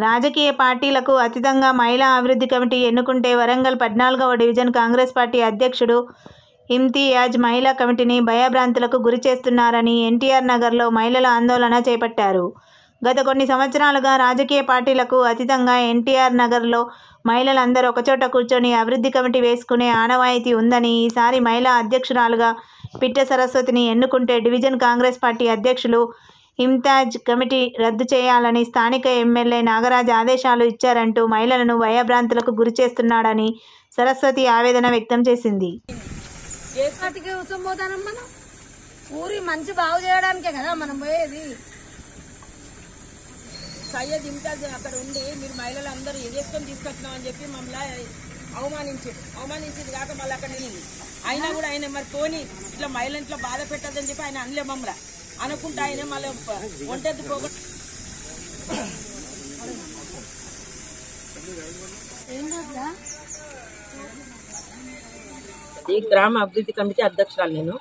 రాజకీయ పార్టీలకు అతీతంగా మహిళా అభివృద్ధి కమిటీ ఎన్నుకుంటే వరంగల్ 14వ డివిజన్ కాంగ్రెస్ పార్టీ అధ్యక్షుడు ఇమ్తియాజ్ మహిళా కమిటీని భయభ్రాంతులకు గురి చేస్తున్నారని ఎన్టీఆర్ నగర్లో మహిళల ఆందోళన చేపట్టారు. గత కొన్ని సంవత్సరాలుగా రాజకీయ పార్టీలకు అతీతంగా ఎన్టీఆర్ నగర్లో మహిళలందరూ ఒకచోట కూర్చొని అభివృద్ధి కమిటీ వేసుకునే ఆనవాయితీ ఉందని, ఈసారి మహిళా అధ్యక్షురాలుగా పిట్ట సరస్వతిని ఎన్నుకుంటే డివిజన్ కాంగ్రెస్ పార్టీ అధ్యక్షులు ఇమ్తియాజ్ కమిటీ రద్దు చేయాలని స్థానిక ఎమ్మెల్యే నాగరాజ్ ఆదేశాలు ఇచ్చారంటూ మహిళలను భయభ్రాంతులకు గురి చేస్తున్నాడని సరస్వతి ఆవేదన వ్యక్తం చేసింది. ఊరి మంచి బాగు చేయడానికే కదా మనం పోయేది. సయ్యద్ ఇమ్తియాజ్ అక్కడ ఉండి మీరు మహిళలందరూ ఎదేసుకొని తీసుకొచ్చినామని చెప్పి మమ్మల్ని అవమానించింది కాక మళ్ళీ అక్కడ వెళ్ళింది. అయినా కూడా ఆయన మరి తోని ఇట్లా మహిళ ఇంట్లో బాధ పెట్టదని చెప్పి ఆయన అనలే మమ్మల్ని అనుకుంటా ఆయన మళ్ళీ ఒంటెద్దు పోగొ ఈ గ్రామ అభివృద్ధి కమిటీ అధ్యక్షురాలు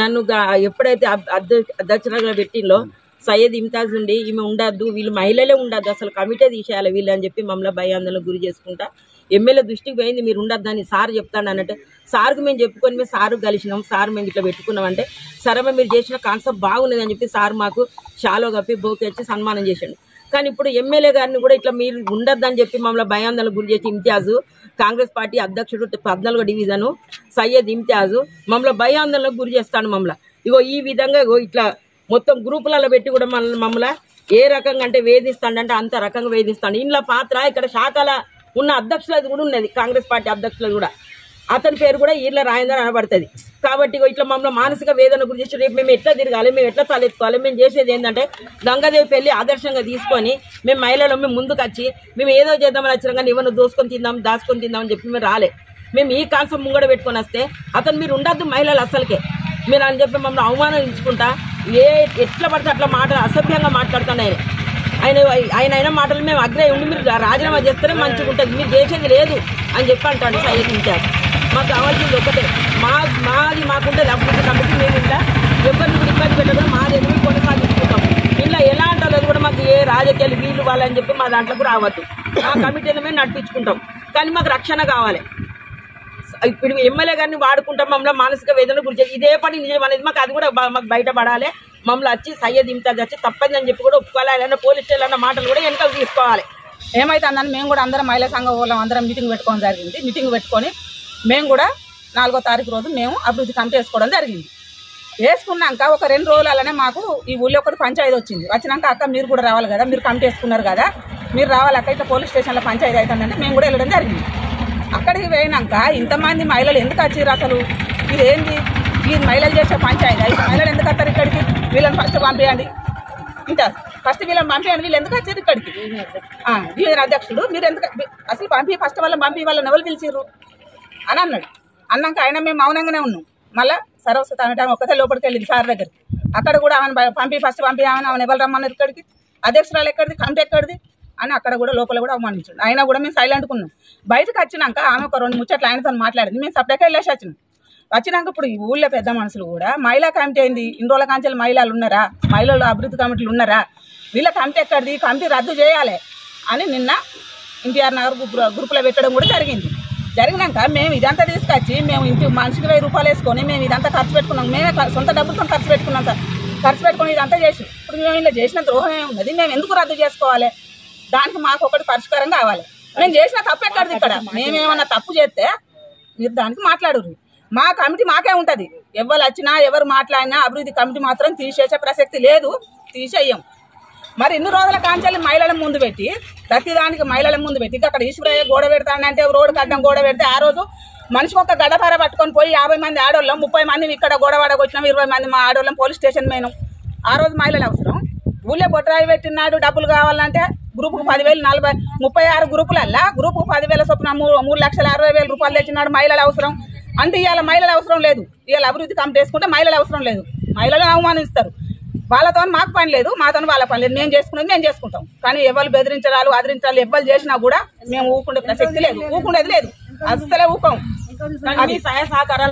నన్ను ఎప్పుడైతే అధ్యక్షురాలుగా పెట్టిందో సయ్యద్ ఇమ్తియాజ్ ఉండి ఈమె ఉండద్దు, వీళ్ళు మహిళలే ఉండద్దు, అసలు కమిటీ తీసేయాలి వీళ్ళు అని చెప్పి మమ్మల్ని భయాందోళనకు గురి చేసుకుంటా ఎమ్మెల్యే దృష్టికి పోయింది. మీరు ఉండద్దని సార్ చెప్తాను అన్నట్టు సార్కి మేము చెప్పుకొని మేము సార్ కలిసినాం. సార్ మేము ఇట్లా పెట్టుకున్నాం అంటే సరే మీరు చేసిన కాన్సెప్ట్ బాగున్నదని చెప్పి సార్ మాకు షాలో కప్పి బోకి వచ్చి సన్మానం చేశాడు. కానీ ఇప్పుడు ఎమ్మెల్యే గారిని కూడా ఇట్లా మీరు ఉండద్దని చెప్పి మమ్మల్ని భయాందోళనకు గురి చేసి ఇమ్తియాజ్ కాంగ్రెస్ పార్టీ అధ్యక్షుడు 14వ డివిజను సయ్యద్ ఇమ్తియాజ్ మమ్మల్ని భయాందోళనకు గురి చేస్తాను. మమ్మల్ని ఇగో ఈ విధంగా ఇట్లా మొత్తం గ్రూపులలో పెట్టి కూడా మమ్మల్ని ఏ రకంగా అంటే వేధిస్తాడంటే అంత రకంగా వేధిస్తాడు. ఇంట్లో పాత్ర ఇక్కడ శాఖల ఉన్న అధ్యక్షులది కూడా ఉన్నది, కాంగ్రెస్ పార్టీ అధ్యక్షులది కూడా, అతని పేరు కూడా ఈర్ల రాయందని అనబడుతుంది. కాబట్టి ఇట్లా మమ్మల్ని మానసిక వేదన గురి చేసి రేపు మేము ఎట్లా తిరగాలి, మేము ఎట్లా తలెత్తుకోవాలి, మేము చేసేది ఏంటంటే గంగాదేవి పెళ్లి ఆదర్శంగా తీసుకొని మేము మహిళలు మేము ముందుకు వచ్చి మేము ఏదో చేద్దామని వచ్చినాం కానీ ఇవన్నీ దాచుకొని తిందామని చెప్పి మేము రాలే. మేము ఈ కాన్సెప్ట్ ముంగడ పెట్టుకొని వస్తే అతను మీరు ఉండద్దు మహిళలు అసలుకే మీరు అని చెప్పి మమ్మల్ని అవమానించుకుంటా ఎట్లా పడితే అట్లా అసభ్యంగా మాట్లాడుతాను. ఆయన మాటలు మేము అగ్రహి ఉండి మీరు రాజీనామా చేస్తేనే మంచిగా ఉంటుంది, మీరు చేసేది లేదు అని చెప్పి అంటాడు సయ్యద్ ఇమ్తియాజ్. మాకు కావాల్సింది ఒకటే, మాకుంటుంది అభివృద్ధి కమిటీ. మేము ఇలా ఎవరిని కూడా ఇబ్బంది పెట్టడం మాది ఎదురు కొనసాగించుకుంటాం. ఇలా ఎలా అంటారో కూడా మాకు ఏ రాజకీయాలు వీళ్ళు వాళ్ళని చెప్పి మా దాంట్లోకి రావద్దు, మా కమిటీలో మేము నడిపించుకుంటాం. కానీ మాకు రక్షణ కావాలి. ఇప్పుడు ఎమ్మెల్యే గారిని వాడుకుంటాం మమ్మల్ని మానసిక వేదన గురించి ఇదే పని నిజం అనేది మాకు అది కూడా మాకు బయటపడాలి. మమ్మల్ని వచ్చి సయ్యద్ ఇమ్తియాజ్ వచ్చి తప్పదని చెప్పి కూడా ఒప్పుకోవాలి, పోలీస్ స్టేషన్ అన్న మాటలు కూడా వెనకాల తీసుకోవాలి. ఏమైతే అన్నాను మేము కూడా అందరం మహిళా సంఘం వాళ్ళం అందరం మీటింగ్ పెట్టుకోవడం జరిగింది. మీటింగ్ పెట్టుకొని మేము కూడా 4వ తారీఖు రోజు మేము అభివృద్ధి కమిటీ వేసుకోవడం జరిగింది. వేసుకున్నాక ఒక 2 రోజులనే మాకు ఈ ఊళ్ళో ఒకటి పంచాయతీ వచ్చింది. వచ్చినాక అక్క మీరు కూడా రావాలి కదా, మీరు కమిటీ వేసుకున్నారు కదా, మీరు రావాలి అక్క, ఇట్లా పోలీస్ స్టేషన్లో పంచాయతీ అవుతుందంటే మేము కూడా వెళ్ళడం జరిగింది. అక్కడికి పోయినాక ఇంతమంది మహిళలు ఎందుకు వచ్చారు, అసలు ఇదేంటి, ఈ మహిళలు చేసే పంచాయతీ, అయితే మహిళలు ఎందుకు వస్తారు ఇక్కడికి, వీళ్ళని ఫస్ట్ పంపించండి, ఇంకా ఫస్ట్ వీళ్ళని పంపించండి, వీళ్ళు ఎందుకు వచ్చారు ఇక్కడికి, డివిజన్ అధ్యక్షుడు మీరు ఎందుకు అసలు ఫస్ట్ వాళ్ళని ఎవరు పిలిచిర్రు అని అన్నాడు. అన్నాక ఆయన మేము మౌనంగానే ఉన్నాం. మళ్ళీ సరస్వతి అనే టైం ఒక్కతే లోపలికి వెళ్ళింది సార్ దగ్గరికి. అక్కడ కూడా ఆమెను ఫస్ట్ పంపించామని ఆమెను ఎవరు రమ్మన్నారు ఇక్కడికి, అధ్యక్షురాలు ఎక్కడిది, కమిటీ ఎక్కడిది అని అక్కడ కూడా లోపల కూడా అవమానించండి. అయినా కూడా మేము సైలెంట్గా ఉన్నాం. బయటకు వచ్చినాక ఆమె ఒక 2 ముచ్చట్లు ఆయనతో మాట్లాడింది. మేము సపరేట్గా వెళ్ళేసి వచ్చినాక ఇప్పుడు ఈ ఊళ్ళో పెద్ద మనుషులు కూడా మహిళా కమిటీ అయింది, ఇన్ని రోజుల కాంచెలు మహిళలు ఉన్నారా, మహిళలు అభివృద్ధి కమిటీలు ఉన్నారా, వీళ్ళ కమిటీ ఎక్కడిది, కమిటీ రద్దు చేయాలి అని నిన్న ఎన్టీఆర్ నగర్ గ్రూపులో పెట్టడం కూడా జరిగినాక మేము ఇదంతా తీసుకొచ్చి మేము ఇంటి మనిషికి 1000 రూపాయలు వేసుకొని మేము ఇదంతా ఖర్చు పెట్టుకున్నాం. మేమే సొంత డబ్బులతో ఖర్చు పెట్టుకున్నాం సార్. ఖర్చు పెట్టుకుని ఇదంతా చేసి ఇప్పుడు మేము ఇలా చేసిన ద్రోహం ఏమున్నది, మేము ఎందుకు రద్దు చేసుకోవాలి, దానికి మాకు ఒకటి పరిష్కారం కావాలి. మేము చేసిన తప్పు ఎక్కడిది, ఇక్కడ మేమేమన్నా తప్పు చేస్తే మీరు దానికి మాట్లాడరు. మా కమిటీ మాకే ఉంటుంది, ఎవరు వచ్చినా ఎవరు మాట్లాడినా అభివృద్ధి కమిటీ మాత్రం తీసేసే ప్రసక్తి లేదు, తీసేయం. మరి ఇన్ని రోజుల కాంచాలి మహిళల ముందు పెట్టి ప్రతిదానికి మహిళల ముందు పెట్టి అక్కడ ఈశ్వరయ్య గోడ పెడతానంటే రోడ్డు కట్టడం గోడ పెడితే ఆ రోజు మనిషికి ఒక గడపర పట్టుకొని పోయి 50 మంది ఆడవాళ్ళం 30 మంది ఇక్కడ గోడవాడకు వచ్చినాం, 20 మంది మా ఆడవాళ్ళం పోలీస్ స్టేషన్ పోయినాం. ఆ రోజు మహిళలు అవసరం. ఊళ్ళో బొట్రాయి పెట్టినాడు డబ్బులు కావాలంటే గ్రూపుకు 10,000 36 గ్రూపులల్లా గ్రూపుకు 10,000 చొప్పున 3,60,000 రూపాయలు తెచ్చినాడు. మహిళలు అవసరం అంటే ఇవాళ మహిళలు అవసరం లేదు, ఇవాళ అభివృద్ధి కమిటీ వేసుకుంటే మహిళలు అవసరం లేదు, మహిళలను అవమానిస్తారు. వాళ్ళతో మాకు పని లేదు, మాతో వాళ్ళ పని లేదు, మేము చేసుకునేది మేము చేసుకుంటాం. కానీ ఎవరు బెదిరించడాలు అదిరించాలి ఎవరు చేసినా కూడా మేము ఊకుండే ప్రసక్తి లేదు, ఊకుండేది లేదు, అసలే ఊకం. సహాయ సహకారాలు